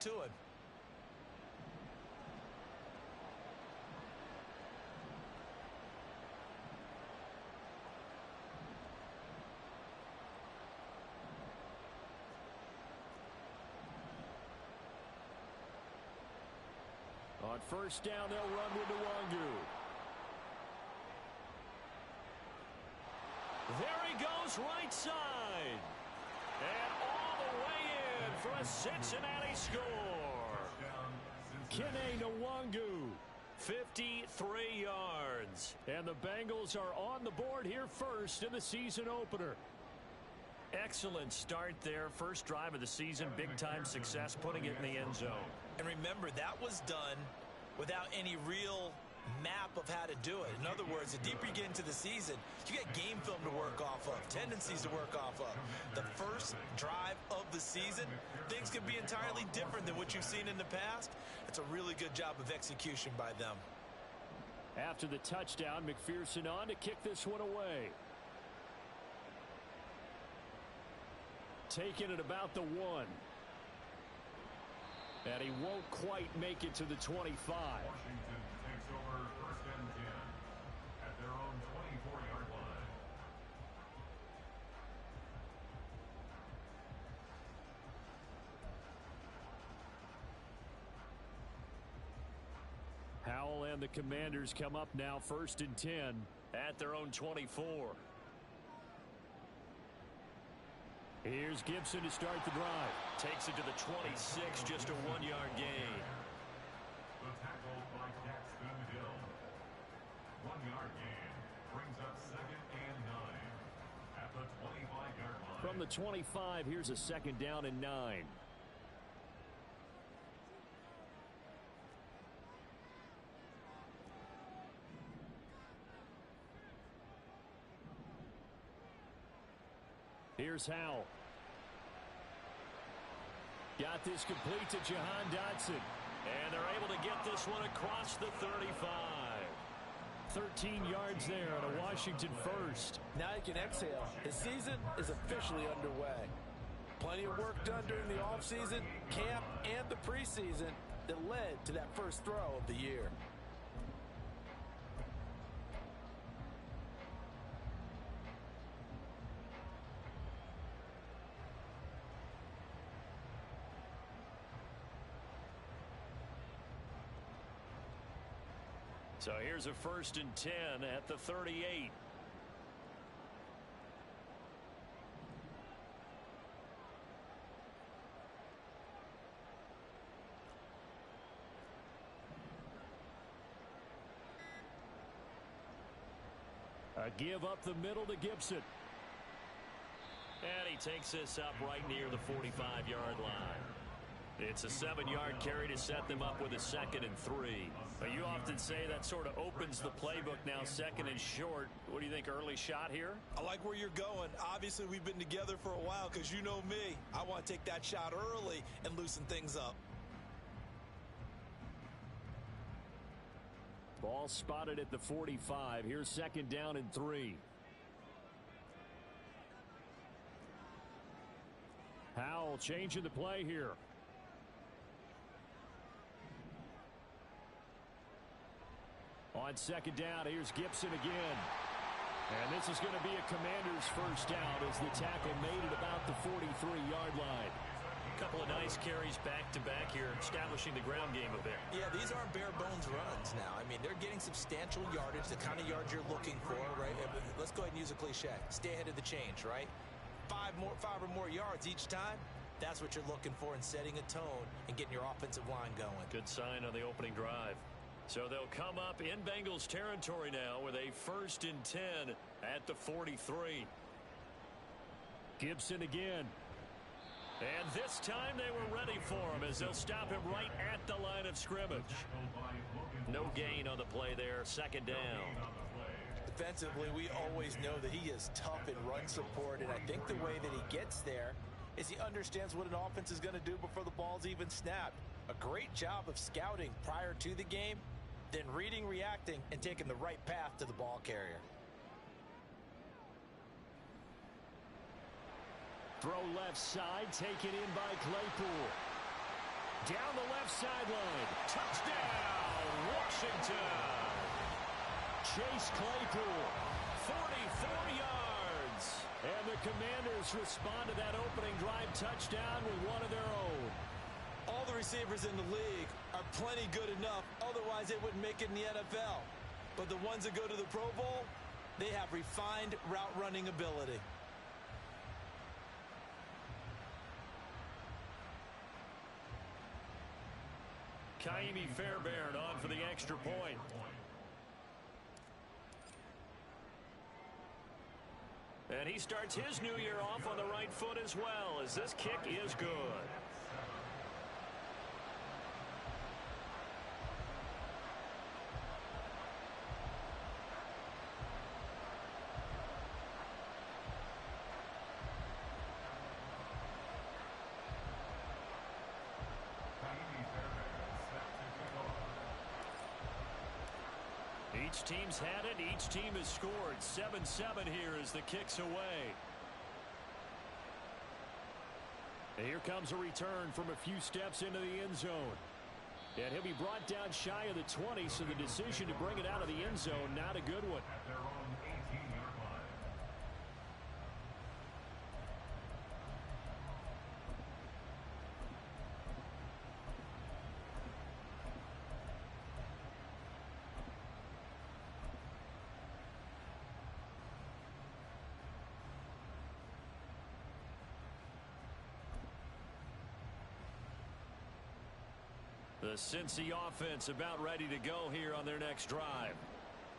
to him. On first down, they'll run with Nwangu. There he goes, right side. And all the way in for a Cincinnati score. Kene Nwangu, 53 yards. And the Bengals are on the board here first in the season opener. Excellent start there. First drive of the season. Big-time success putting it in the end zone. And remember, that was done without any real map of how to do it. In other words, the deeper you get into the season, you get game film to work off of, tendencies to work off of. The first drive of the season, things can be entirely different than what you've seen in the past. It's a really good job of execution by them. After the touchdown, McPherson on to kick this one away. Taking it about the 1. And he won't quite make it to the 25. Washington takes over first and 10 at their own 24-yard line. Howell and the Commanders come up now first and 10 at their own 24. Here's Gibson to start the drive. Takes it to the 26, just a 1-yard gain. The tackle by Daxton Hill. 1-yard gain brings up 2nd and 9 at the 25-yard line. From the 25, here's a 2nd down and 9. Here's Howell. Got this complete to Jahan Dotson. And they're able to get this one across the 35. 13 yards there on a Washington first. Now you can exhale. The season is officially underway. Plenty of work done during the offseason, camp, and the preseason that led to that first throw of the year. So here's a 1st and 10 at the 38. A give up the middle to Gibson. And he takes this up right near the 45-yard line. It's a 7-yard carry to set them up with a 2nd and 3. But you often say that sort of opens the playbook now, 2nd and short. What do you think, early shot here? I like where you're going. Obviously, we've been together for a while because you know me. I want to take that shot early and loosen things up. Ball spotted at the 45. Here's 2nd down and 3. Howell changing the play here. On 2nd down, here's Gibson again. And this is going to be a Commander's first down as the tackle made it about the 43-yard line. A couple of nice carries back-to-back here, establishing the ground game a bit. Yeah, these aren't bare-bones runs now. I mean, they're getting substantial yardage, the kind of yards you're looking for, right? Let's go ahead and use a cliche. Stay ahead of the change, right? 5 or more yards each time. That's what you're looking for in setting a tone and getting your offensive line going. Good sign on the opening drive. So they'll come up in Bengals territory now with a 1st and 10 at the 43. Gibson again. And this time they were ready for him as they'll stop him right at the line of scrimmage. No gain on the play there, 2nd down. Defensively, we always know that he is tough in run support, and I think the way that he gets there is he understands what an offense is going to do before the ball's even snapped. A great job of scouting prior to the game, then reading, reacting, and taking the right path to the ball carrier. Throw left side, taken in by Claypool. Down the left sideline. Touchdown, Washington. Chase Claypool, 44 yards. And the Commanders respond to that opening drive touchdown with one of their own. All the receivers in the league are plenty good enough. Otherwise, they wouldn't make it in the NFL. But the ones that go to the Pro Bowl, they have refined route running ability. Kaimi Fairbairn on for the extra point. And he starts his new year off on the right foot as well, as this kick is good. Each team's had it. Each team has scored. 7-7 here as the kick's away. And here comes a return from a few steps into the end zone. And he'll be brought down shy of the 20, so the decision to bring it out of the end zone, not a good one. At their own 18-yard line. The Cincy offense about ready to go here on their next drive.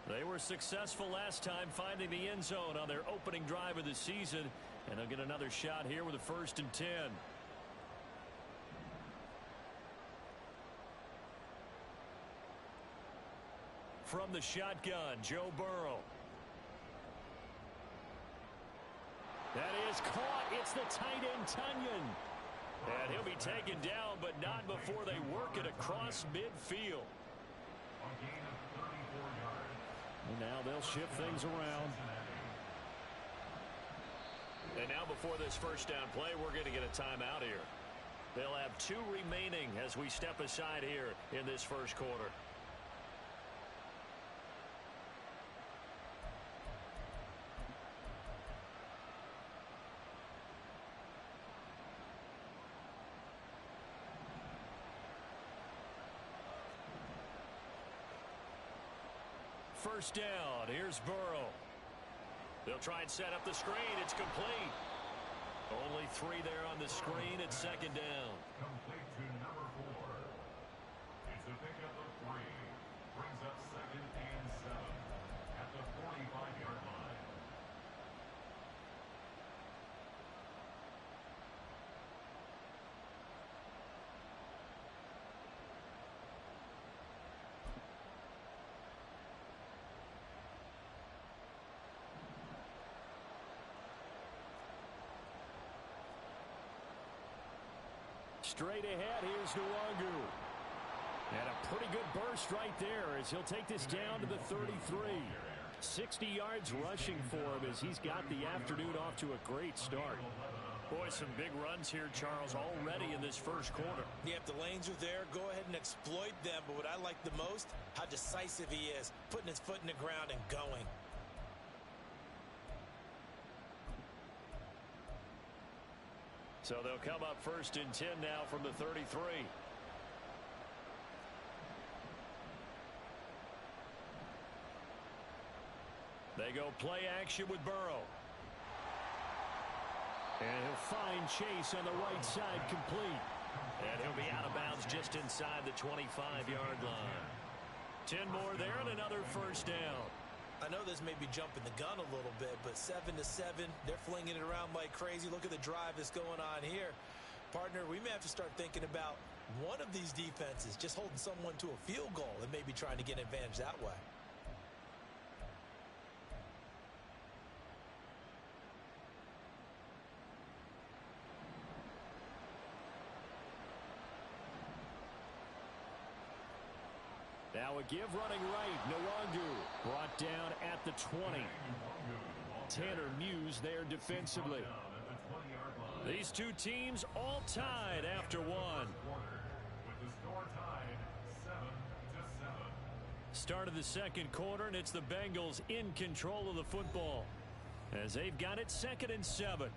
They were successful last time finding the end zone on their opening drive of the season, and they'll get another shot here with a 1st and 10. From the shotgun, Joe Burrow. That is caught. It's the tight end, Tunyon. And he'll be taken down, but not before they work it across midfield. A gain of 34 yards. And now they'll shift things around. And now before this first down play, we're going to get a timeout here. They'll have 2 remaining as we step aside here in this first quarter. First down. Here's Burrow. They'll try and set up the screen. It's complete. Only 3 there on the screen at 2nd down. Complete to number 4. It's a pickup of 3. Brings up 2nd and 7 at the 45-yard line. Straight ahead, here's Nwangu. And a pretty good burst right there as he'll take this down to the 33. 60 yards rushing for him as he's got the afternoon off to a great start. Boy, some big runs here, Charles, already in this first quarter. Yeah, if the lanes are there, go ahead and exploit them. But what I like the most, how decisive he is, putting his foot in the ground and going. So they'll come up 1st and 10 now from the 33. They go play action with Burrow. And he'll find Chase on the right side complete. And he'll be out of bounds just inside the 25-yard line. 10 more there and another first down. I know this may be jumping the gun a little bit, but 7-7, they're flinging it around like crazy. Look at the drive that's going on here. Partner, we may have to start thinking about one of these defenses just holding someone to a field goal and maybe trying to get an advantage that way. Now a give running right. Nwangu brought down at the 20. Tanner Muse there defensively. These 2 teams all tied after 1. Start of the second quarter, and it's the Bengals in control of the football as they've got it 2nd and 7.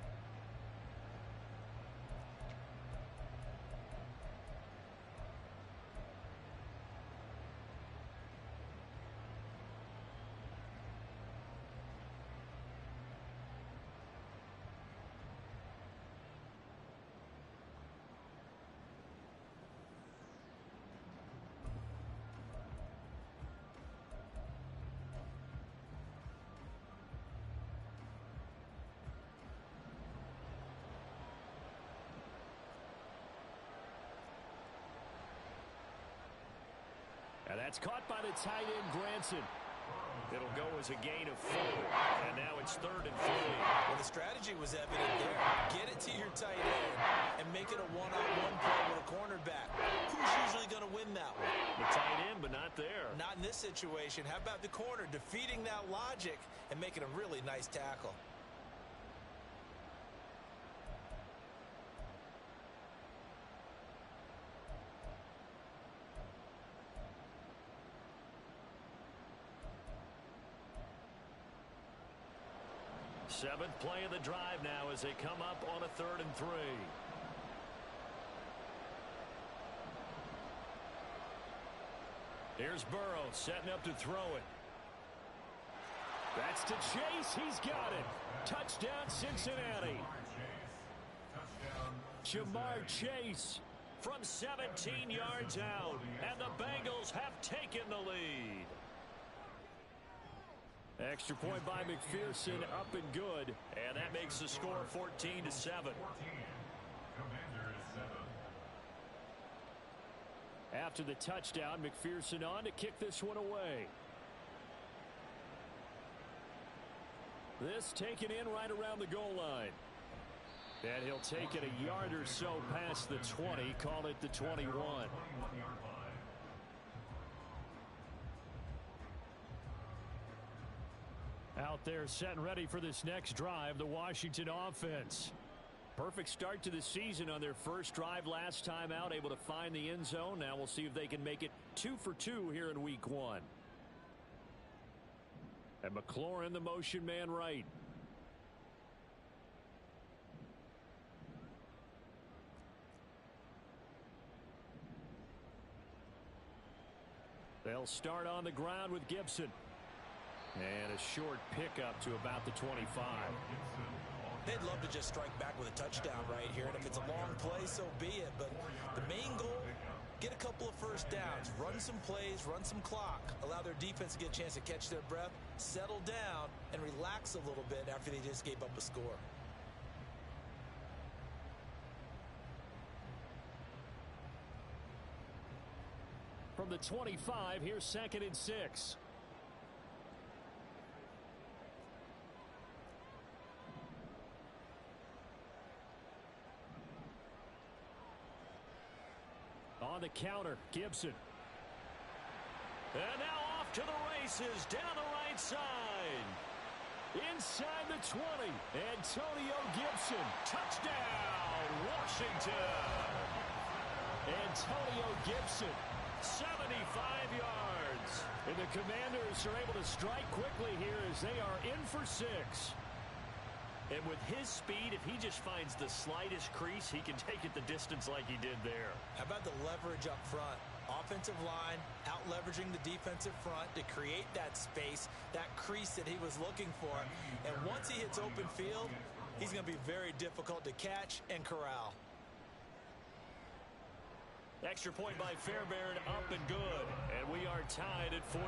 And that's caught by the tight end, Granson. It'll go as a gain of 4. And now it's 3rd and 3. Well, the strategy was evident there. Get it to your tight end and make it a one-on-one play with a cornerback. Who's usually going to win that one? The tight end, but not there. Not in this situation. How about the corner defeating that logic and making a really nice tackle? Seventh play of the drive now as they come up on a 3rd and 3. Here's Burrow setting up to throw it. That's to Chase. He's got it. Touchdown, Cincinnati. Jamar Chase from 17 yards out. And the Bengals have taken the lead. Extra point by McPherson, up and good. And that makes the score 14-7. After the touchdown, McPherson on to kick this one away. This taken in right around the goal line. And he'll take it a yard or so past the 20, call it the 21. Out there set and ready for this next drive, the Washington offense. Perfect start to the season on their first drive last time out, able to find the end zone. Now we'll see if they can make it 2 for 2 here in week 1. And McLaurin, the motion man right. They'll start on the ground with Gibson. And a short pickup to about the 25. They'd love to just strike back with a touchdown right here, and if it's a long play, so be it. But the main goal, get a couple of first downs, run some plays, run some clock, allow their defense to get a chance to catch their breath, settle down, and relax a little bit after they just gave up a score. From the 25, here's 2nd and 6. On the counter, Gibson. And now off to the races, down the right side. Inside the 20, Antonio Gibson. Touchdown, Washington. Antonio Gibson, 75 yards. And the Commanders are able to strike quickly here as they are in for 6. And with his speed, if he just finds the slightest crease, he can take it the distance like he did there. How about the leverage up front? Offensive line out leveraging the defensive front to create that space, that crease that he was looking for. And once he hits open field, he's going to be very difficult to catch and corral. Extra point by Fairbairn, up and good. And we are tied at 14.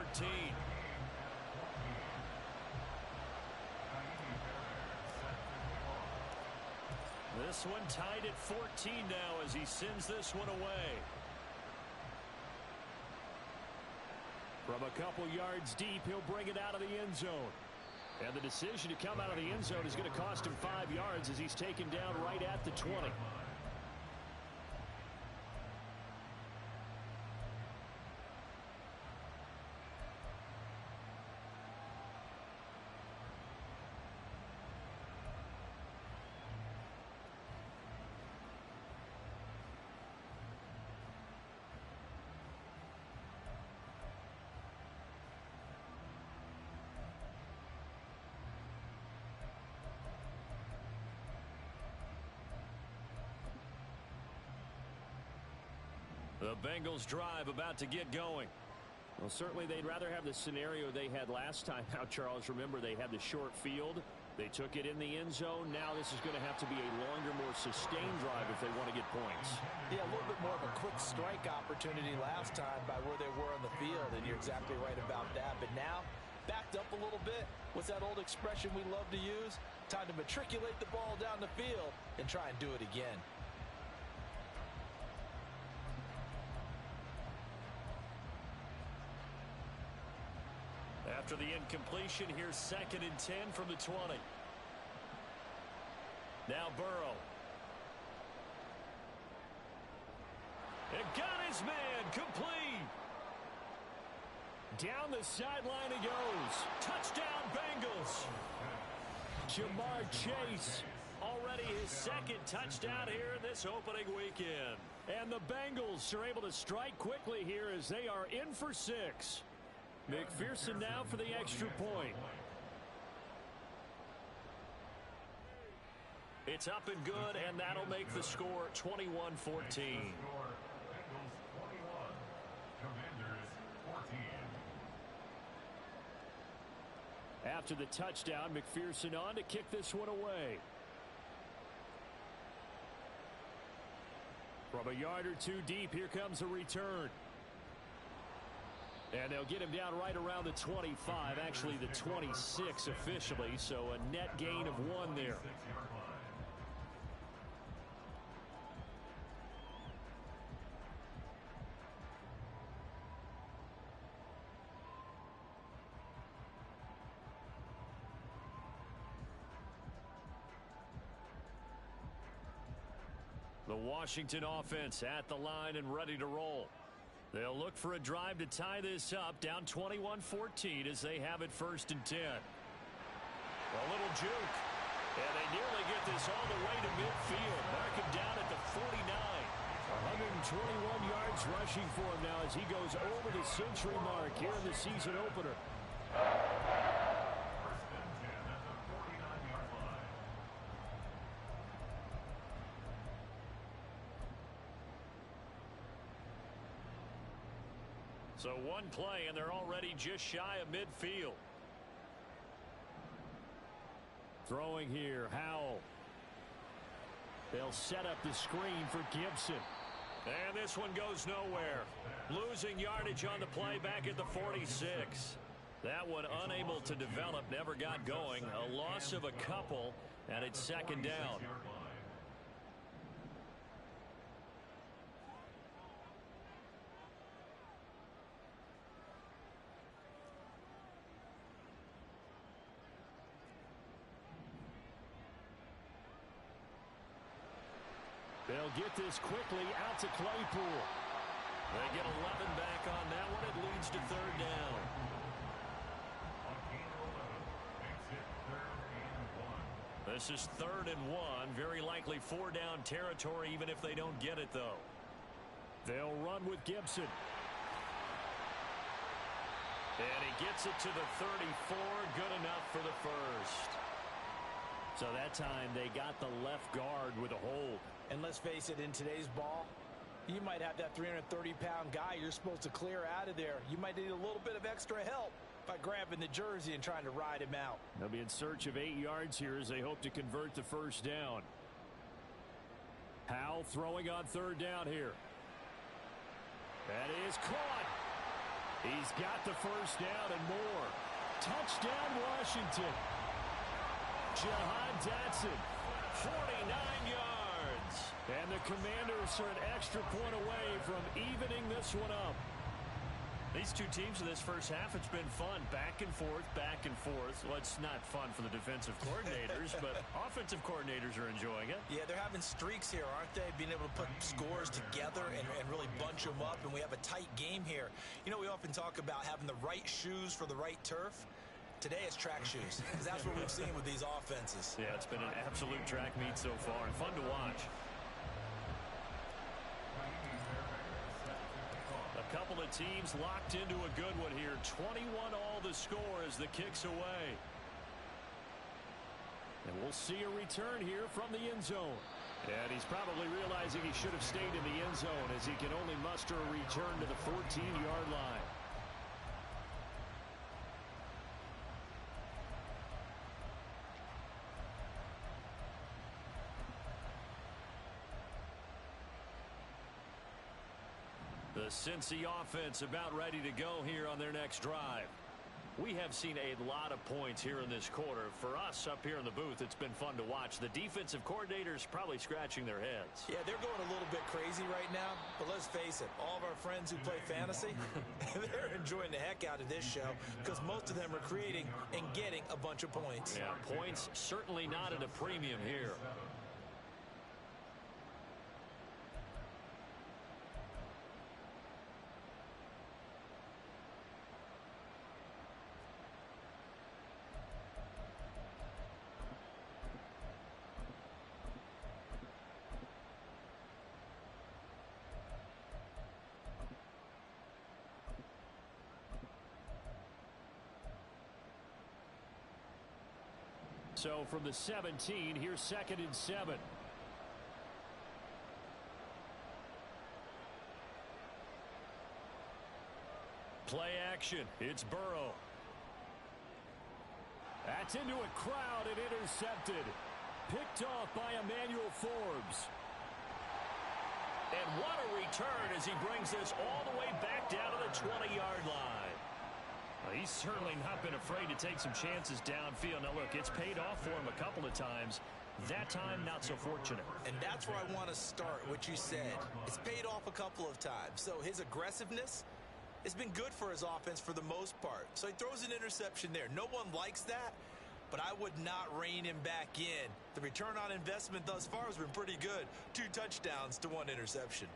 This one tied at 14 now as he sends this one away. From a couple yards deep, he'll bring it out of the end zone. And the decision to come out of the end zone is going to cost him 5 yards as he's taken down right at the 20. The Bengals drive about to get going. Well, certainly they'd rather have the scenario they had last time out, Charles. Remember, they had the short field. They took it in the end zone. Now this is going to have to be a longer, more sustained drive if they want to get points. Yeah, a little bit more of a quick strike opportunity last time by where they were on the field, and you're exactly right about that. But now, backed up a little bit. What's that old expression we love to use? Time to matriculate the ball down the field and try and do it again. After the incompletion, here's 2nd and 10 from the 20. Now Burrow. And got his man complete. Down the sideline he goes. Touchdown Bengals. Jamar Chase. Already his 2nd touchdown here in this opening weekend. And the Bengals are able to strike quickly here as they are in for 6. McPherson now for the extra point. It's up and good, and that'll make the score 21-14. After the touchdown, McPherson on to kick this one away. From a yard or two deep, here comes a return. And they'll get him down right around the 25, actually the 26 officially, so a net gain of 1 there. The Washington offense at the line and ready to roll. They'll look for a drive to tie this up, down 21-14 as they have it 1st and 10. A little juke. And they nearly get this all the way to midfield. Mark him down at the 49. 121 yards rushing for him now as he goes over the century mark here in the season opener. So one play, and they're already just shy of midfield. Throwing here, Howell. They'll set up the screen for Gibson. And this one goes nowhere. Losing yardage on the play back at the 46. That one unable to develop, never got going. A loss of a couple, and it's 2nd down. They'll get this quickly out to Claypool. They get 11 back on that one. It leads to 3rd down. This is 3rd and 1. Very likely 4-down territory, even if they don't get it, though. They'll run with Gibson. And he gets it to the 34. Good enough for the 1st. So that time they got the left guard with a hold. And let's face it, in today's ball, you might have that 330-pound guy you're supposed to clear out of there. You might need a little bit of extra help by grabbing the jersey and trying to ride him out. They'll be in search of 8 yards here as they hope to convert the 1st down. Howell throwing on 3rd down here. That is caught. He's got the 1st down and more. Touchdown, Washington. Jahan Dotson, 49 yards. And the Commanders are an extra point away from evening this one up. These two teams in this first half, it's been fun. Back and forth, back and forth. Well, it's not fun for the defensive coordinators, but offensive coordinators are enjoying it. Yeah, they're having streaks here, aren't they? Being able to put scores together and really bunch them up, and we have a tight game here. You know, we often talk about having the right shoes for the right turf. Today it's track shoes, because that's what we've seen with these offenses. Yeah, it's been an absolute track meet so far, and fun to watch. A couple of teams locked into a good one here. 21 all the score as the kick's away. And we'll see a return here from the end zone. And he's probably realizing he should have stayed in the end zone as he can only muster a return to the 14-yard line. The Cincy offense about ready to go here on their next drive. We have seen a lot of points here in this quarter. For us up here in the booth, it's been fun to watch. The defensive coordinators probably scratching their heads. Yeah, they're going a little bit crazy right now, but let's face it, all of our friends who play fantasy, they're enjoying the heck out of this show because most of them are creating and getting a bunch of points. Yeah, points certainly not at a premium here. So from the 17, here's 2nd and 7. Play action. It's Burrow. That's into a crowd and intercepted. Picked off by Emmanuel Forbes. And what a return as he brings this all the way back down to the 20-yard line. Well, he's certainly not been afraid to take some chances downfield. Now, look, it's paid off for him a couple of times. That time, not so fortunate. And that's where I want to start, what you said. It's paid off a couple of times. So his aggressiveness has been good for his offense for the most part. So he throws an interception there. No one likes that, but I would not rein him back in. The return on investment thus far has been pretty good. 2 touchdowns to 1 interception.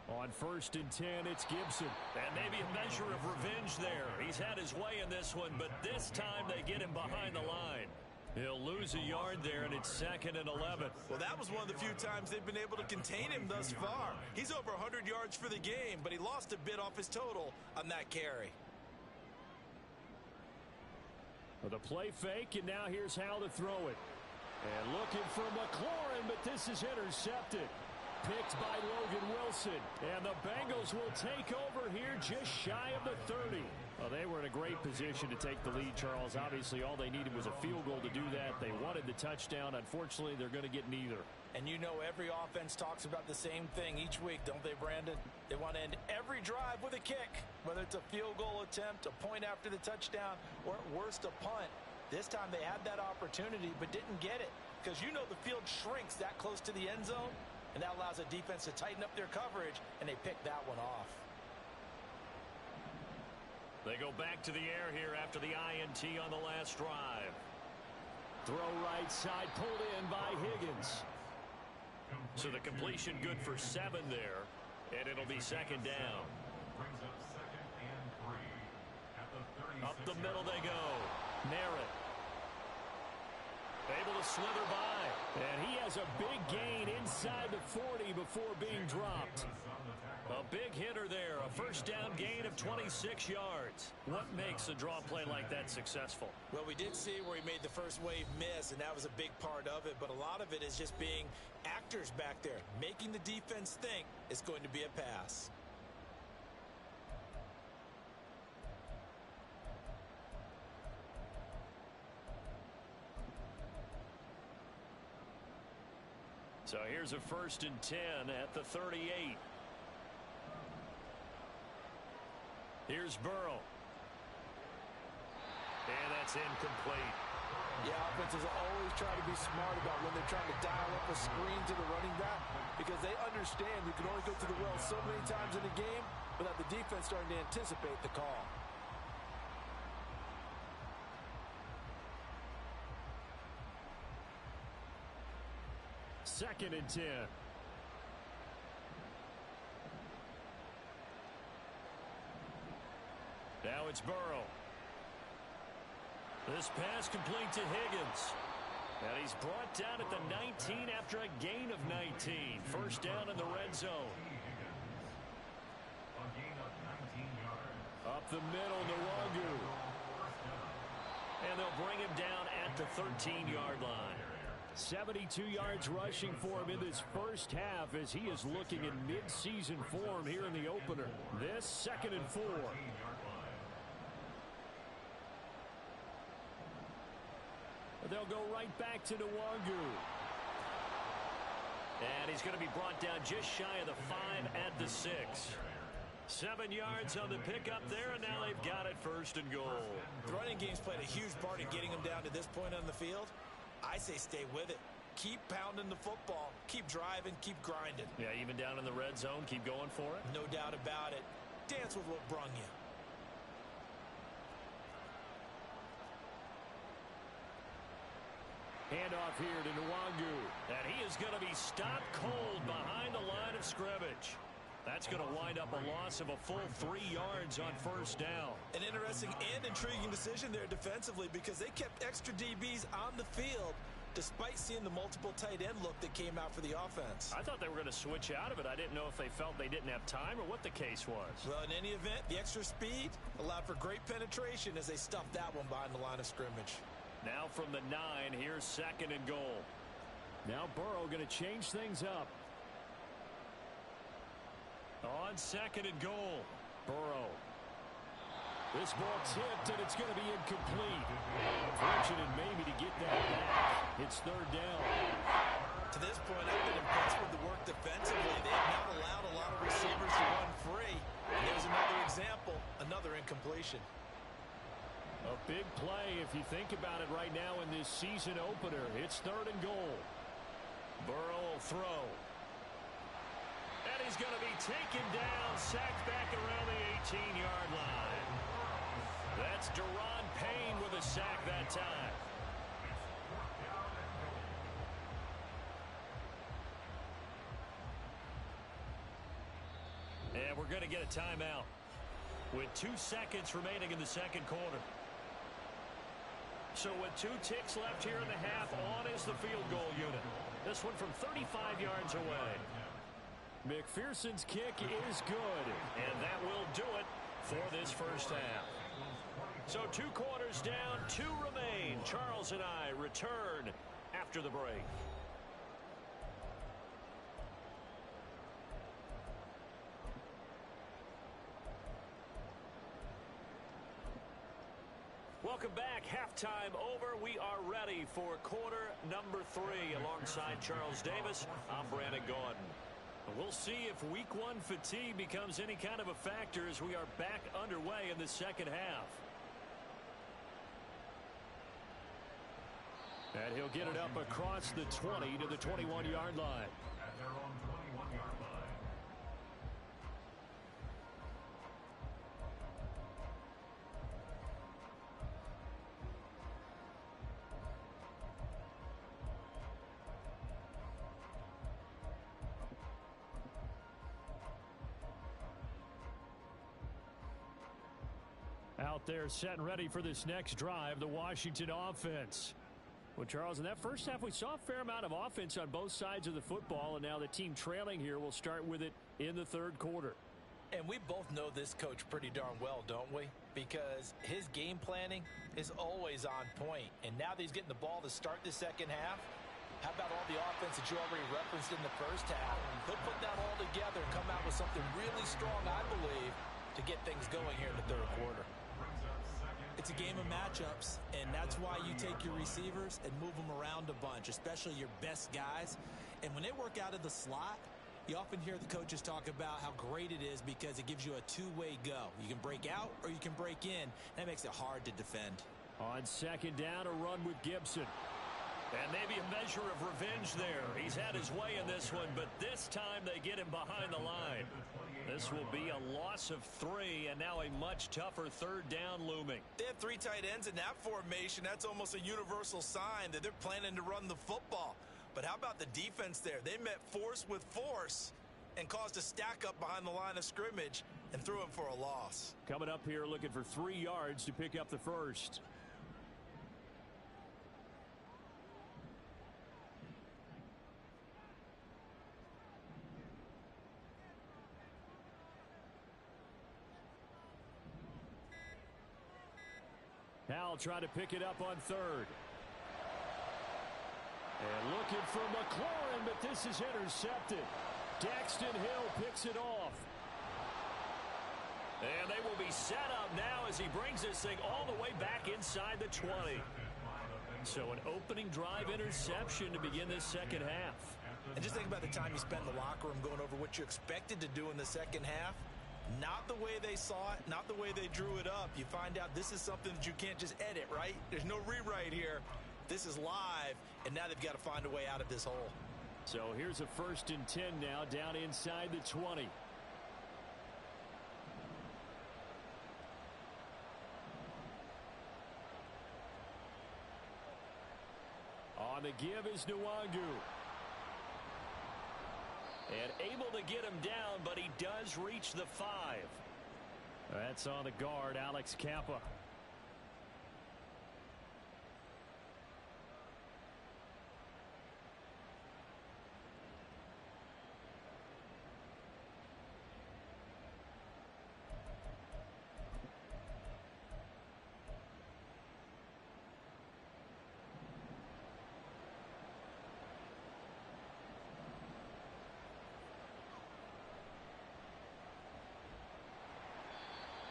On 1st and 10, it's Gibson. And maybe a measure of revenge there. He's had his way in this one, but this time they get him behind the line. He'll lose a yard there, and it's 2nd and 11. Well, that was one of the few times they've been able to contain him thus far. He's over 100 yards for the game, but he lost a bit off his total on that carry. With a play fake, and now here's how to throw it. And looking for McLaurin, but this is intercepted. Picked by Logan Wilson. And the Bengals will take over here just shy of the 30. Well, they were in a great position to take the lead, Charles. Obviously, all they needed was a field goal to do that. They wanted the touchdown. Unfortunately, they're going to get neither. And you know every offense talks about the same thing each week, don't they, Brandon? They want to end every drive with a kick, whether it's a field goal attempt, a point after the touchdown, or at worst, a punt. This time they had that opportunity but didn't get it because you know the field shrinks that close to the end zone. And that allows a defense to tighten up their coverage, and they pick that one off. They go back to the air here after the INT on the last drive. Throw right side, pulled in by Higgins. So the completion good for 7 there, and it'll be 2nd down. Brings up 2nd and 3 at the 36. Up the middle they go. Merritt. Able to slither by. And he has a big gain inside the 40 before being dropped. A big hitter there. A 1st down gain of 26 yards. What makes a draw play like that successful? Well, we did see where he made the first wave miss, and that was a big part of it. But a lot of it is just being actors back there, making the defense think it's going to be a pass. So here's a 1st and 10 at the 38. Here's Burrow. And that's incomplete. Yeah, offenses always try to be smart about when they're trying to dial up a screen to the running back because they understand you can only go to the well so many times in a game without the defense starting to anticipate the call. Second and 10. Now it's Burrow. This pass complete to Higgins. And he's brought down at the 19 after a gain of 19. 1st down in the red zone. A gain of 19 yards. Up the middle, Nwangu. And they'll bring him down at the 13-yard line. 72 yards rushing for him in this first half as he is looking in mid-season form here in the opener. This 2nd and 4. They'll go right back to Nwangu. And he's going to be brought down just shy of the 5 at the 6. 7 yards on the pickup there, and now they've got it 1st and goal. The running game's played a huge part in getting them down to this point on the field. I say stay with it. Keep pounding the football. Keep driving. Keep grinding. Yeah, even down in the red zone, keep going for it. No doubt about it. Dance with what brung you. Handoff here to Nwangu. And he is going to be stopped cold behind the line of scrimmage. That's going to wind up a loss of a full 3 yards on 1st down. An interesting and intriguing decision there defensively because they kept extra DBs on the field despite seeing the multiple tight end look that came out for the offense. I thought they were going to switch out of it. I didn't know if they felt they didn't have time or what the case was. Well, in any event, the extra speed allowed for great penetration as they stuffed that one behind the line of scrimmage. Now from the 9, here's 2nd and goal. Now Burrow going to change things up. On 2nd and goal, Burrow. This ball tipped, and it's going to be incomplete. Fortunate maybe to get that back. It's 3rd down. To this point, I've been impressed with the work defensively. They have not allowed a lot of receivers to run free. And there's another example, another incompletion. A big play if you think about it right now in this season opener. It's 3rd and goal. Burrow will throw. And he's going to be taken down, sacked back around the 18-yard line. That's Deron Payne with a sack that time. And we're going to get a timeout with 2 seconds remaining in the 2nd quarter. So with 2 ticks left here in the half, on is the field goal unit. This one from 35 yards away. McPherson's kick is good, and that will do it for this first half. So 2 quarters down, 2 remain. Charles and I return after the break. Welcome back. Halftime over. We are ready for quarter number 3. Alongside Charles Davis, I'm Brandon Gaudin. We'll see if week 1 fatigue becomes any kind of a factor as we are back underway in the 2nd half. And he'll get it up across the 20 to the 21-yard line. At their own 21-yard line. Out there set and ready for this next drive, the Washington offense. Well, Charles, in that first half, we saw a fair amount of offense on both sides of the football, and now the team trailing here will start with it in the 3rd quarter. And we both know this coach pretty darn well, don't we? Because his game planning is always on point. And now that he's getting the ball to start the 2nd half, how about all the offense that you already referenced in the first half? He'll put that all together and come out with something really strong, I believe, to get things going here in the 3rd quarter. It's a game of matchups, and that's why you take your receivers and move them around a bunch, especially your best guys. And when they work out of the slot, you often hear the coaches talk about how great it is because it gives you a 2-way go. You can break out or you can break in. That makes it hard to defend. On 2nd down, a run with Gibson. And maybe a measure of revenge there. He's had his way in this one, but this time they get him behind the line. This will be a loss of 3, and now a much tougher 3rd down looming. They have 3 tight ends in that formation. That's almost a universal sign that they're planning to run the football. But how about the defense there? They met force with force and caused a stack up behind the line of scrimmage and threw him for a loss. Coming up here looking for 3 yards to pick up the first. Howell trying to pick it up on 3rd. And looking for McLaurin, but this is intercepted. Daxton Hill picks it off. And they will be set up now as he brings this thing all the way back inside the 20. So an opening drive interception to begin this second half. And just think about the time you spent in the locker room going over what you expected to do in the second half. Not the way they saw it, not the way they drew it up. You find out this is something that you can't just edit, right? There's no rewrite here. This is live, and now they've got to find a way out of this hole. So here's a 1st and 10 now down inside the 20. On the give is Nwangu. And able to get him down, but he does reach the 5. That's on the guard, Alex Kappa.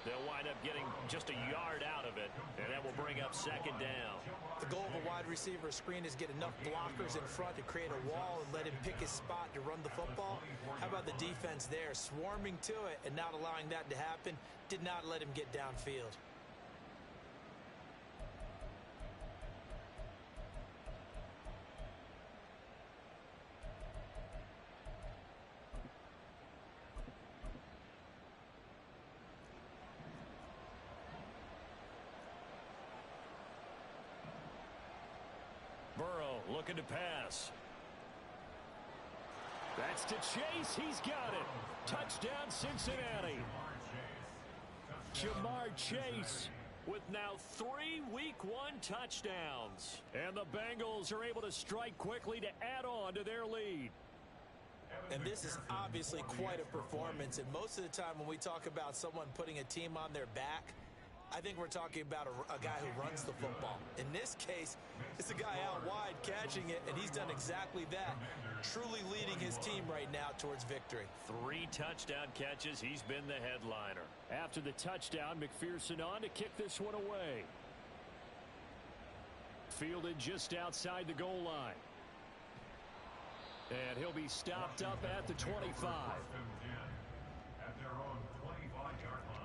They'll wind up getting just a yard out of it, and that will bring up 2nd down. The goal of a wide receiver screen is get enough blockers in front to create a wall and let him pick his spot to run the football. How about the defense there, swarming to it and not allowing that to happen? Did not let him get downfield. Burrow looking to pass. That's to Chase. He's got it. Touchdown, Cincinnati. Jamar Chase With now 3 Week 1 touchdowns. And the Bengals are able to strike quickly to add on to their lead. And this is obviously quite a performance. And most of the time when we talk about someone putting a team on their back, I think we're talking about a guy who runs the football. In this case, it's a guy out wide catching it, and he's done exactly that, truly leading his team right now towards victory. 3 touchdown catches. He's been the headliner. After the touchdown, McPherson on to kick this one away. Fielded just outside the goal line. And he'll be stopped up at the 25. At their own 25-yard line.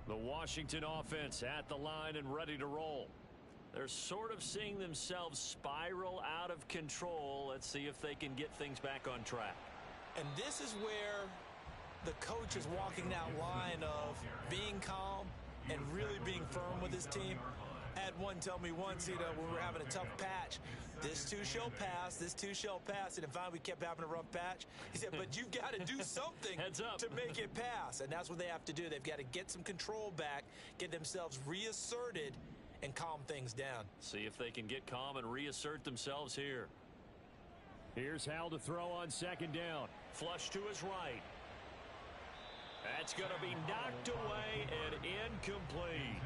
The Washington offense at the line and ready to roll. They're sort of seeing themselves spiral out of control. Let's see if they can get things back on track. And this is where the coach is walking that line of being calm and really being firm with his team. I had one tell me once, when we were having a tough patch, this too shall pass, this too shall pass. And finally we kept having a rough patch. He said, but you've got to do something Heads up. to make it pass. And that's what they have to do. They've got to get some control back, get themselves reasserted, and calm things down. See if they can get calm and reassert themselves here. Here's Hal to throw on 2nd down. Flush to his right. That's going to be knocked away and incomplete.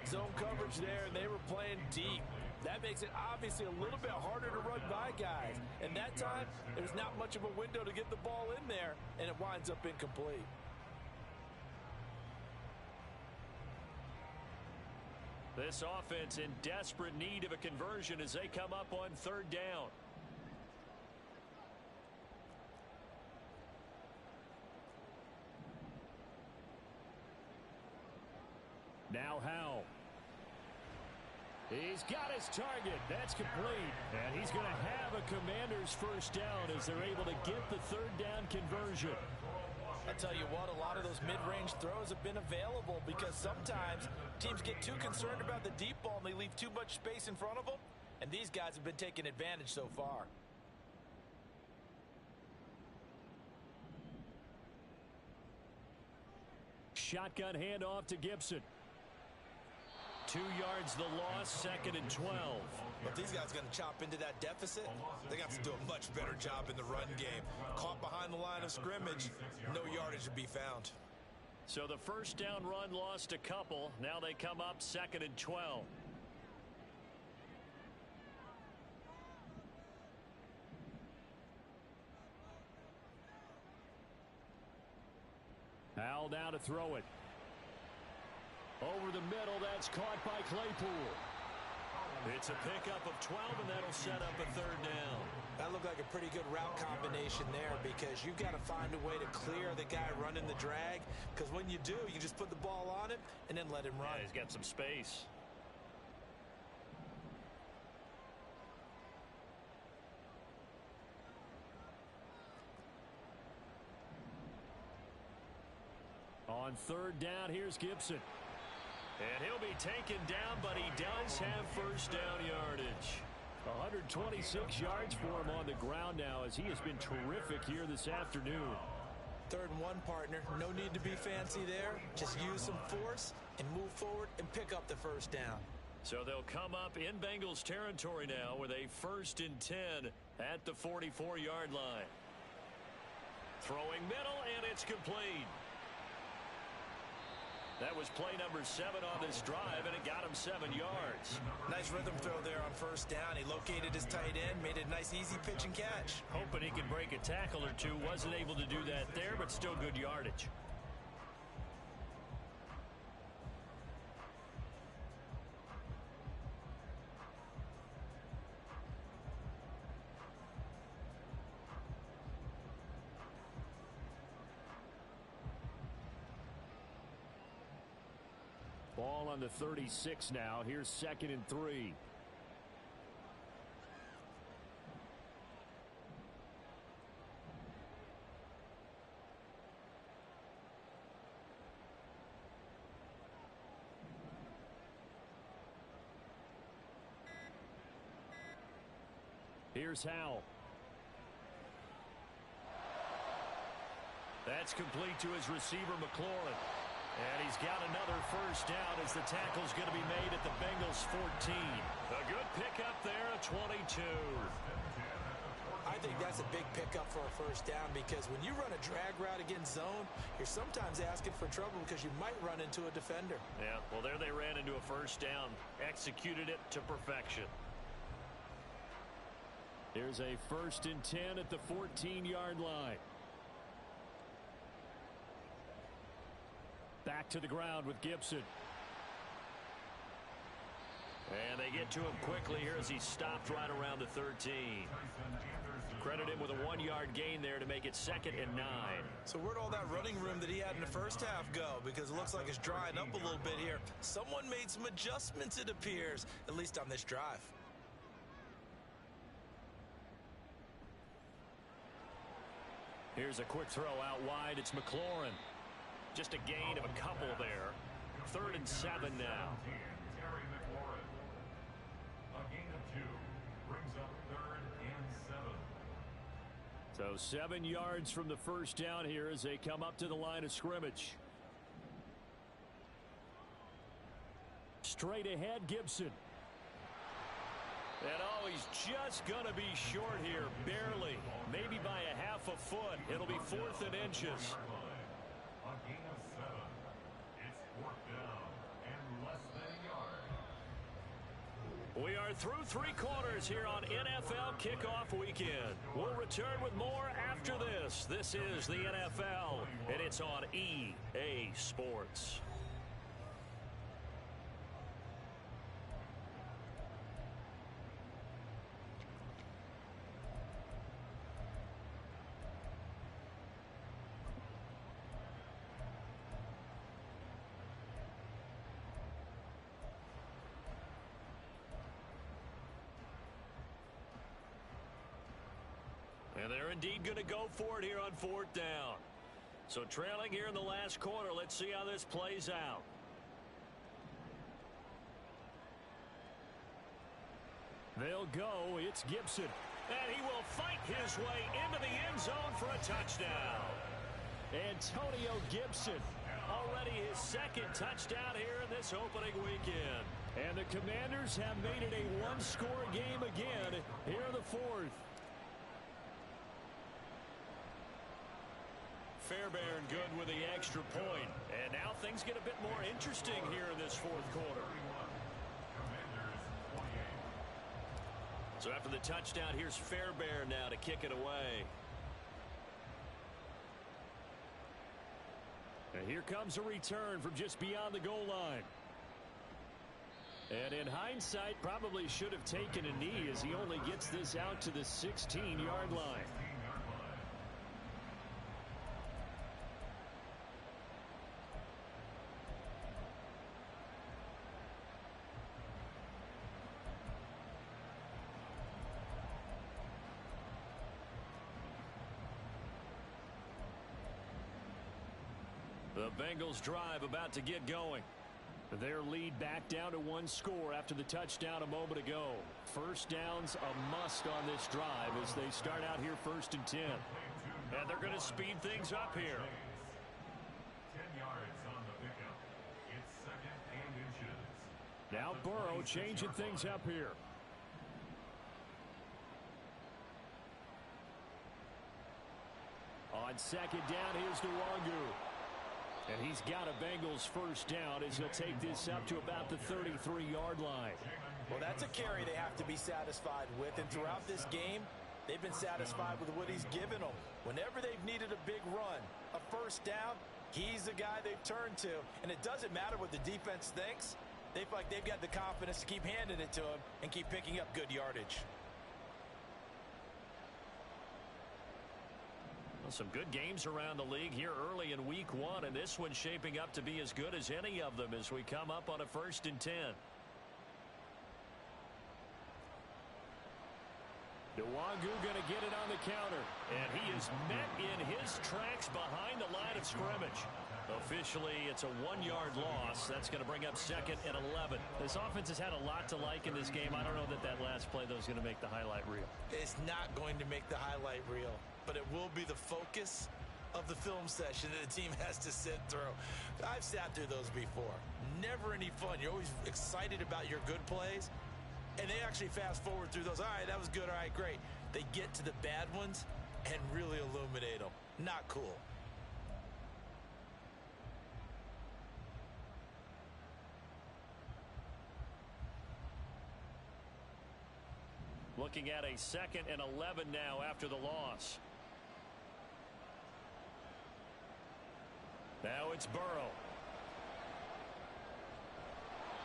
Zone coverage there, and they were playing deep. That makes it obviously a little bit harder to run by guys. And that time, there's not much of a window to get the ball in there, and it winds up incomplete. This offense in desperate need of a conversion as they come up on 3rd down. Now Howell. He's got his target. That's complete. And he's going to have a Commander's 1st down as they're able to get the 3rd down conversion. I tell you what, a lot of those mid-range throws have been available because sometimes teams get too concerned about the deep ball and they leave too much space in front of them. And these guys have been taking advantage so far. Shotgun handoff to Gibson. 2 yards the loss, 2nd and 12. But if these guys are going to chop into that deficit, they got to do a much better job in the run game. Caught behind the line of scrimmage, no yardage to be found. So the first down run lost a couple. Now they come up 2nd and 12. Howell now to throw it. Over the middle, that's caught by Claypool. It's a pickup of 12, and that'll set up a 3rd down. That looked like a pretty good route combination there because you've got to find a way to clear the guy running the drag, because when you do, you just put the ball on him and then let him run. Yeah, he's got some space. On 3rd down, here's Gibson. And he'll be taken down, but he does have first down yardage. 126 yards for him on the ground now, as he has been terrific here this afternoon. 3rd and 1, partner. No need to be fancy there. Just use some force and move forward and pick up the first down. So they'll come up in Bengals territory now with a 1st and 10 at the 44-yard line. Throwing middle, and it's complete. That was play number 7 on this drive, and it got him 7 yards. Nice rhythm throw there on first down. He located his tight end, made a nice easy pitch and catch. Hoping he could break a tackle or two. Wasn't able to do that there, but still good yardage. Ball on the 36 now. Here's 2nd and 3. Here's Howell. That's complete to his receiver, McLaurin. And he's got another first down as the tackle's going to be made at the Bengals 14. A good pickup there at 22. I think that's a big pickup for a first down because when you run a drag route against zone, you're sometimes asking for trouble because you might run into a defender. Yeah, well, there they ran into a first down. Executed it to perfection. Here's a 1st and 10 at the 14-yard line. Back to the ground with Gibson. And they get to him quickly here as he stopped right around the 13. Credit him with a 1-yard gain there to make it 2nd and 9. So where'd all that running room that he had in the first half go? Because it looks like it's drying up a little bit here. Someone made some adjustments, it appears, at least on this drive. Here's a quick throw out wide. It's McLaurin. Just a gain of a couple there. 3rd and 7 now. A gain of 2 brings up 3rd and 7. So 7 yards from the first down here as they come up to the line of scrimmage. Straight ahead, Gibson. And oh, he's just going to be short here, barely. Maybe by a half a foot. It'll be 4th and inches. A gain of 7. It's 4th down and less than a yard. We are through 3 quarters here on NFL Kickoff Weekend. We'll return with more after this. This is the NFL, and it's on EA Sports. And they're indeed going to go for it here on 4th down. So trailing here in the last quarter. Let's see how this plays out. They'll go. It's Gibson. And he will fight his way into the end zone for a touchdown. Antonio Gibson. Already his 2nd touchdown here in this opening weekend. And the Commanders have made it a one-score game again here in the fourth. Fairbairn good with the extra point. And now things get a bit more interesting here in this fourth quarter. So after the touchdown, here's Fairbairn now to kick it away. And here comes a return from just beyond the goal line. And in hindsight, probably should have taken a knee as he only gets this out to the 16-yard line. The Bengals drive about to get going. Their lead back down to one score after the touchdown a moment ago. First down's a must on this drive as they start out here 1st and 10. And they're going to speed things up here. 10 yards on the pickup. It's 2nd and inches. Now Burrow changing things up here. On 2nd down, here's Nwangu. And he's got a Bengals first down as he'll take this up to about the 33-yard line. Well, that's a carry they have to be satisfied with. And throughout this game, they've been satisfied with what he's given them. Whenever they've needed a big run, a first down, he's the guy they've turned to. And it doesn't matter what the defense thinks. They feel like they've got the confidence to keep handing it to him and keep picking up good yardage. Some good games around the league here early in week 1, and this one's shaping up to be as good as any of them as we come up on a 1st and 10. Nwangu going to get it on the counter, and he is met in his tracks behind the line of scrimmage. Officially, it's a 1-yard loss. That's going to bring up 2nd and 11. This offense has had a lot to like in this game. I don't know that last play, though, is going to make the highlight reel. It's not going to make the highlight reel, but it will be the focus of the film session that the team has to sit through. I've sat through those before. Never any fun. You're always excited about your good plays, and they actually fast forward through those. All right, that was good. All right, great. They get to the bad ones and really illuminate them. Not cool. Looking at a 2nd and 11 now after the loss. Now it's Burrow.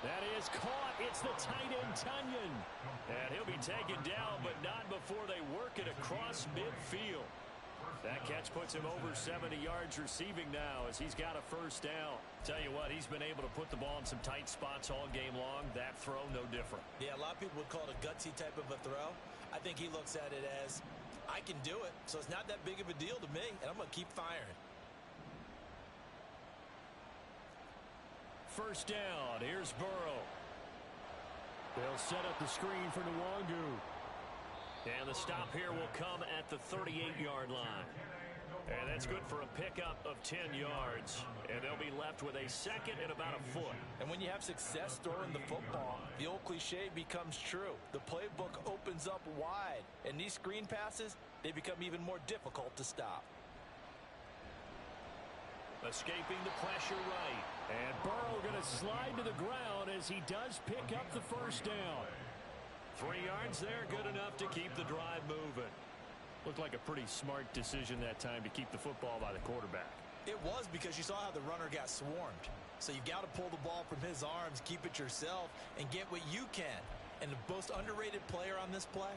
That is caught. It's the tight end, Tunyon. And he'll be taken down, but not before they work it across midfield. That catch puts him over 70 yards receiving now as he's got a first down. Tell you what, he's been able to put the ball in some tight spots all game long. That throw, no different. Yeah, a lot of people would call it a gutsy type of a throw. I think he looks at it as, I can do it, so it's not that big of a deal to me, and I'm going to keep firing. First down, here's Burrow. They'll set up the screen for Nwangu. And the stop here will come at the 38-yard line. And that's good for a pickup of 10 yards. And they'll be left with a 2nd and about a foot. And when you have success throwing the football, the old cliche becomes true. The playbook opens up wide. And these screen passes, they become even more difficult to stop. Escaping the pressure right. And Burrow going to slide to the ground as he does pick up the first down. 3 yards there, good enough to keep the drive moving. Looked like a pretty smart decision that time to keep the football by the quarterback. It was, because you saw how the runner got swarmed. So you've got to pull the ball from his arms, keep it yourself, and get what you can. And the most underrated player on this play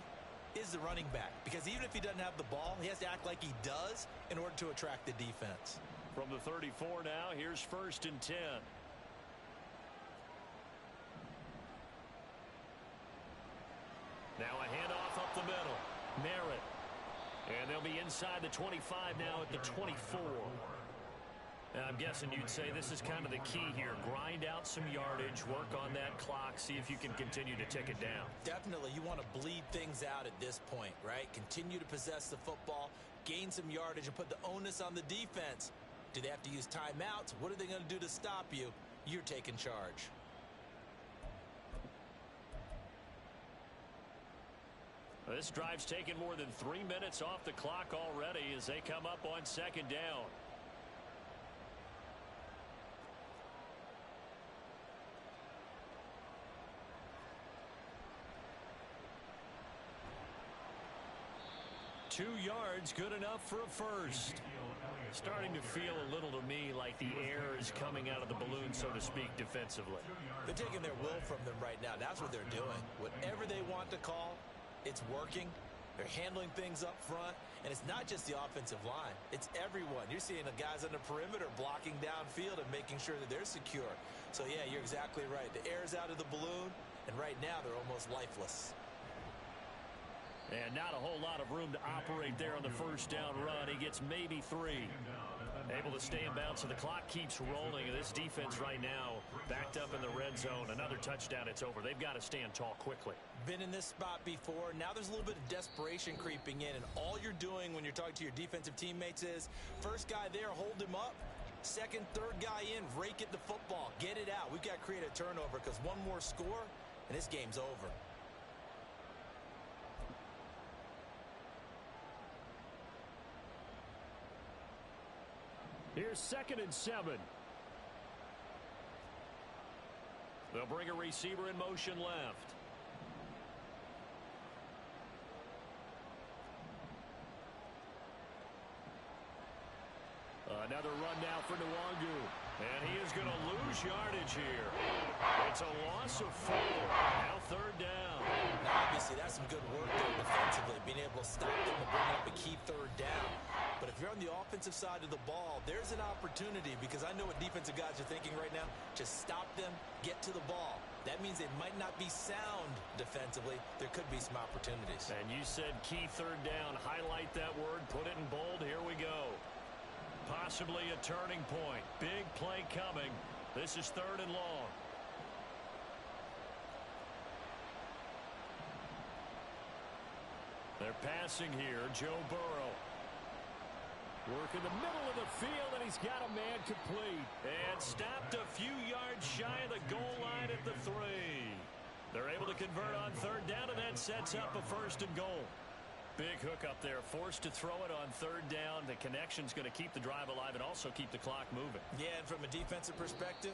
is the running back. Because even if he doesn't have the ball, he has to act like he does in order to attract the defense. From the 34 now, here's 1st and 10. Now a handoff up the middle. Merritt. And they'll be inside the 25 now at the 24. And I'm guessing you'd say this is kind of the key here. Grind out some yardage, work on that clock, see if you can continue to tick it down. Definitely, you want to bleed things out at this point, right? Continue to possess the football, gain some yardage, and put the onus on the defense. Do they have to use timeouts? What are they going to do to stop you? You're taking charge. This drive's taken more than 3 minutes off the clock already as they come up on second down. Two yards, good enough for a first. Starting to feel a little to me like the air is coming out of the balloon, so to speak, defensively. They're taking their will from them right now. That's what they're doing. Whatever they want to call, it's working. They're handling things up front, and it's not just the offensive line. It's everyone. You're seeing the guys on the perimeter blocking downfield and making sure that they're secure. So, yeah, you're exactly right. The air's out of the balloon, and right now they're almost lifeless. And not a whole lot of room to operate there on the first down run. He gets maybe 3. Able to stay in bounds, so the clock keeps rolling. And this defense right now backed up in the red zone. Another touchdown, it's over. They've got to stand tall quickly. Been in this spot before. Now there's a little bit of desperation creeping in. And all you're doing when you're talking to your defensive teammates is, first guy there, hold him up. Second, third guy in, rake at the football. Get it out. We've got to create a turnover because one more score, and this game's over. Here's 2nd and 7. They'll bring a receiver in motion left. Another run now for Nwangu. And he is going to lose yardage here. It's a loss of 4. Now 3rd down. Now, obviously, that's some good work there defensively, being able to stop them and bring up a key 3rd down. But if you're on the offensive side of the ball, there's an opportunity because I know what defensive guys are thinking right now. Just stop them, get to the ball. That means they might not be sound defensively. There could be some opportunities. And you said key 3rd down. Highlight that word. Put it in bold. Here we go. Possibly a turning point. Big play coming. This is 3rd and long. They're passing here. Joe Burrow. Work in the middle of the field, and he's got a man complete. And stopped a few yards shy of the goal line at the 3. They're able to convert on 3rd down, and that sets up a 1st and goal. Big hook up there, forced to throw it on 3rd down. The connection's going to keep the drive alive and also keep the clock moving. Yeah, and from a defensive perspective,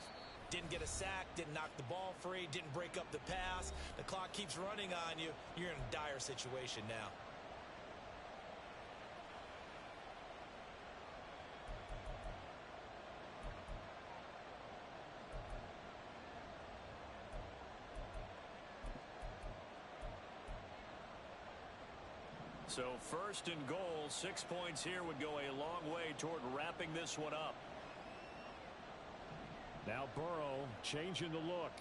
didn't get a sack, didn't knock the ball free, didn't break up the pass. The clock keeps running on you. You're in a dire situation now. So 1st and goal, 6 points here would go a long way toward wrapping this one up. Now Burrow changing the look.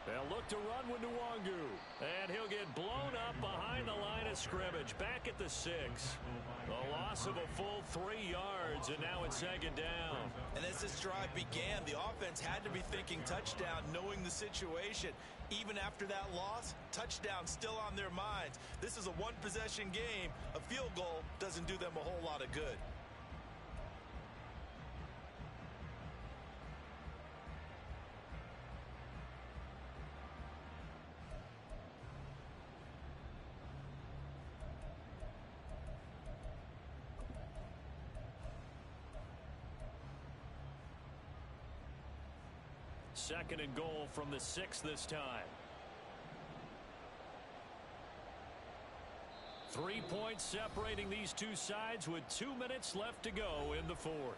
They'll look to run with Nwangu. And he'll get blown up behind the line of scrimmage. Back at the 6. A loss of a full 3 yards, and now it's 2nd down. And as this drive began, the offense had to be thinking touchdown, knowing the situation. Even after that loss, touchdown still on their minds. This is a one-possession game. A field goal doesn't do them a whole lot of good. Second and goal from the 6 this time. 3 points separating these two sides with 2 minutes left to go in the 4th.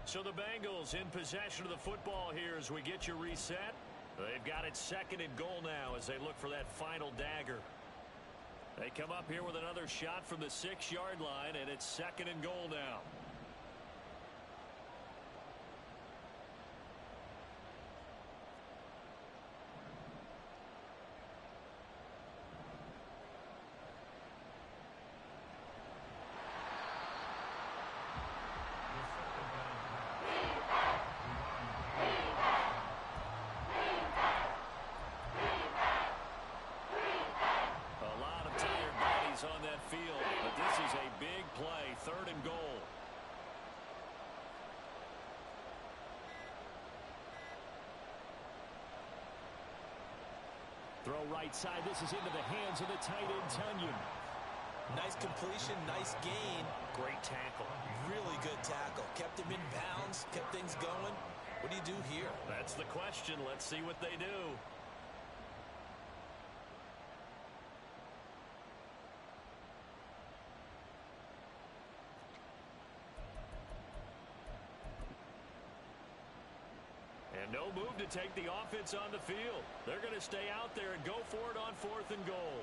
So the Bengals in possession of the football here as we get you reset. They've got it 2nd and goal now as they look for that final dagger. They come up here with another shot from the 6-yard line, and it's 2nd and goal now. On that field, but this is a big play, 3rd and goal. Throw right side. This is into the hands of the tight end, Tunyon. Nice completion, nice gain. Great tackle. Really good tackle. Kept him in bounds, kept things going. What do you do here? That's the question. Let's see what they do. And no move to take the offense on the field. They're going to stay out there and go for it on 4th and goal.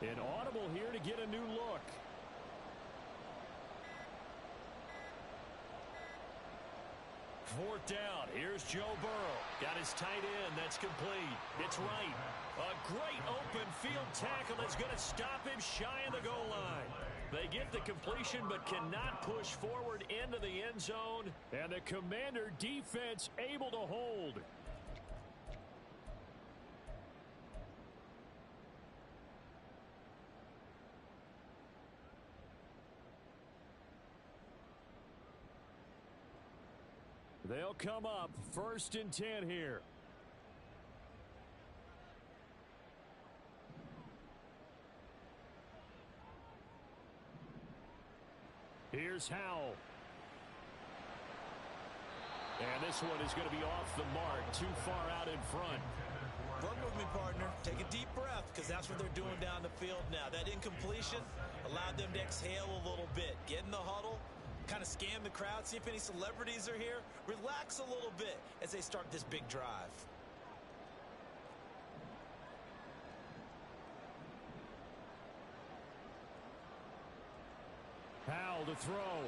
An audible here to get a new look. Fourth down. Here's Joe Burrow. Got his tight end. That's complete. It's right. A great open field tackle that's going to stop him shy of the goal line. They get the completion but cannot push forward into the end zone. And the Commander defense able to hold. They'll come up 1st and 10 here. Here's Howell. And this one is going to be off the mark, too far out in front. Run with me, partner. Take a deep breath, because that's what they're doing down the field now. That incompletion allowed them to exhale a little bit. Get in the huddle. Kind of scan the crowd, see if any celebrities are here. Relax a little bit as they start this big drive. Howell to throw.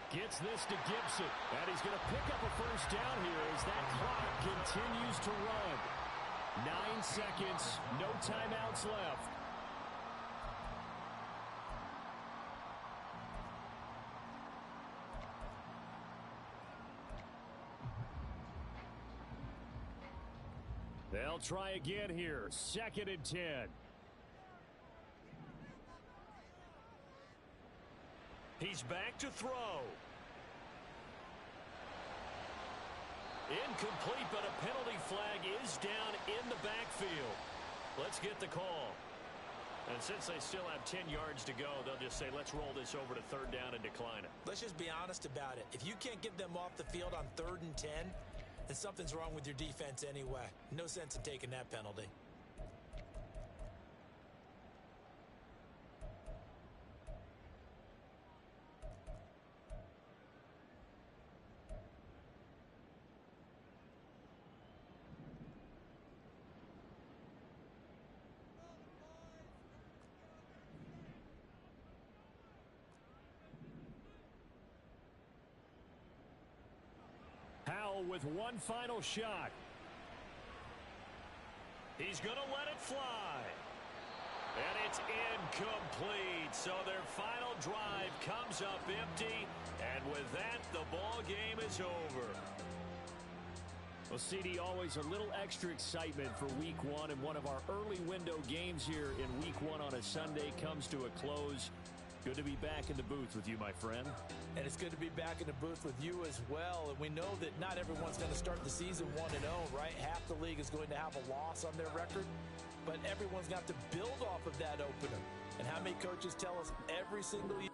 Gets this to Gibson. And he's going to pick up a first down here as that clock continues to run. 9 seconds, no timeouts left. They'll try again here. 2nd and 10. He's back to throw. Incomplete, but a penalty flag is down in the backfield. Let's get the call. And since they still have 10 yards to go, they'll just say, let's roll this over to 3rd down and decline it. Let's just be honest about it. If you can't get them off the field on 3rd and 10, then something's wrong with your defense anyway. No sense in taking that penalty. Howell with one final shot. He's going to let it fly. And it's incomplete. So their final drive comes up empty. And with that, the ball game is over. Well, CD, always a little extra excitement for Week 1. And one of our early window games here in Week 1 on a Sunday comes to a close. Good to be back in the booth with you, my friend. And it's good to be back in the booth with you as well. And we know that not everyone's going to start the season 1-0, right? Half the league is going to have a loss on their record. But everyone's got to build off of that opener. And how many coaches tell us every single year